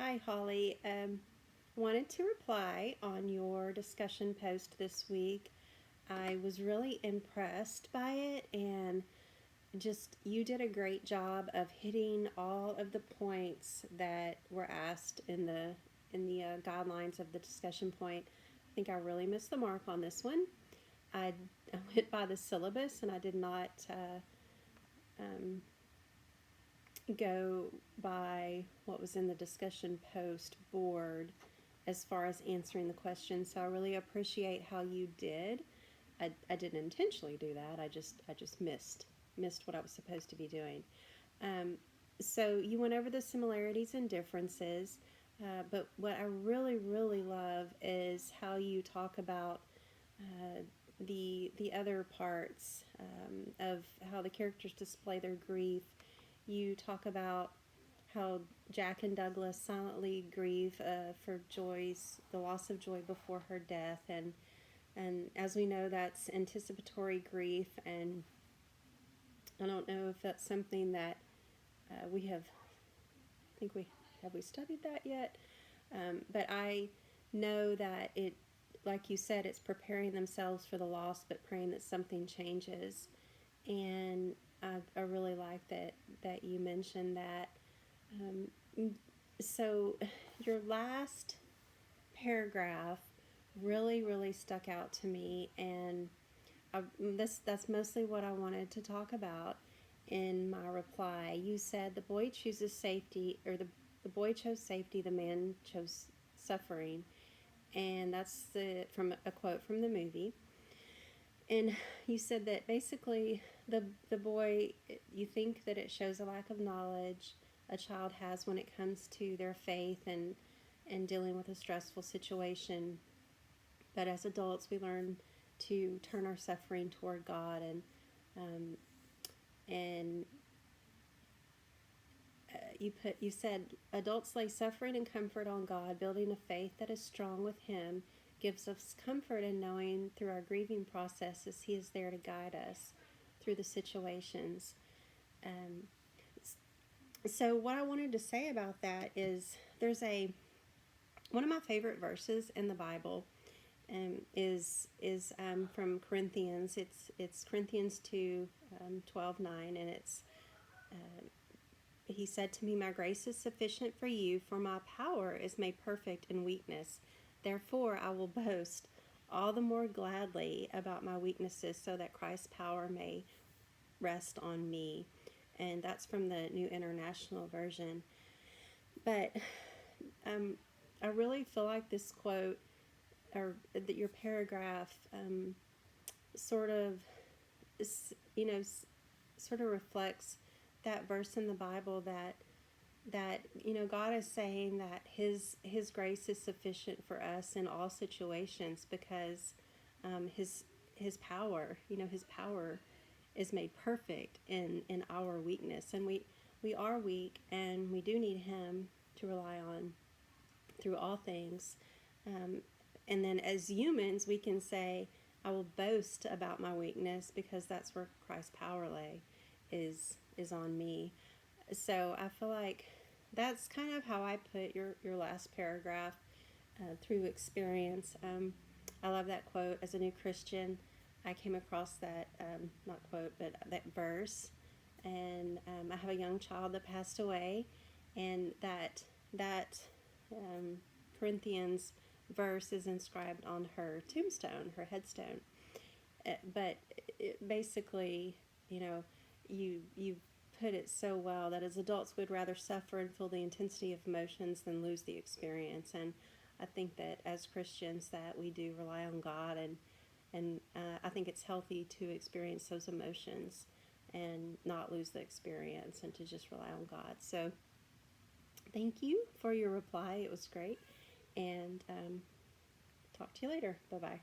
Hi, Holly. Wanted to reply on your discussion post this week. I was really impressed by it, and just you did a great job of hitting all of the points that were asked in the guidelines of the discussion point. I think I really missed the mark on this one. I, I went by the syllabus, and I did not um, go by what was in the discussion post board as far as answering the question. So I really appreciate how you did. I didn't intentionally do that. I just missed what I was supposed to be doing. Um, so you went over the similarities and differences, but what I really love is how you talk about the other parts of how the characters display their grief. You talk about how Jack and Douglas silently grieve for the loss of Joy before her death, and as we know, that's anticipatory grief, and I don't know if that's something that we have. I think we studied that yet, but I know that it, like you said, it's preparing themselves for the loss, but praying that something changes, and I really like that you mentioned that. Um, so your last paragraph really stuck out to me, and that's mostly what I wanted to talk about in my reply. You said the boy chooses safety, or the boy chose safety, the man chose suffering, and that's from a quote from the movie. And you said that basically the boy, you think that it shows a lack of knowledge a child has when it comes to their faith and dealing with a stressful situation. But as adults, we learn to turn our suffering toward God, um, and you said adults lay suffering and comfort on God, building a faith that is strong with Him gives us comfort in knowing through our grieving processes He is there to guide us through the situations. Um, so what I wanted to say about that is there's one of my favorite verses in the Bible is from Corinthians. It's Corinthians 2, 12:9, and it's he said to me, "My grace is sufficient for you, for my power is made perfect in weakness. Therefore, I will boast all the more gladly about my weaknesses, so that Christ's power may rest on me." And that's from the New International Version. But um, I really feel like this quote, or that your paragraph, sort of, you know, sort of reflects that verse in the Bible that God is saying that His grace is sufficient for us in all situations, because His power, His power is made perfect in our weakness, and we are weak, and we do need Him to rely on through all things. Um, and then as humans, we can say, "I will boast about my weakness," because that's where Christ's power is on me. So I feel like that's kind of how I put your last paragraph, through experience. I love that quote. As a new Christian, I came across that, not quote, but that verse. And I have a young child that passed away, and that Corinthians verse is inscribed on her tombstone, her headstone. But basically, you put it so well that as adults we'd rather suffer and feel the intensity of emotions than lose the experience. And I think that as Christians that we do rely on God, and I think it's healthy to experience those emotions and not lose the experience, and to just rely on God. So thank you for your reply. It was great, and talk to you later. Bye bye.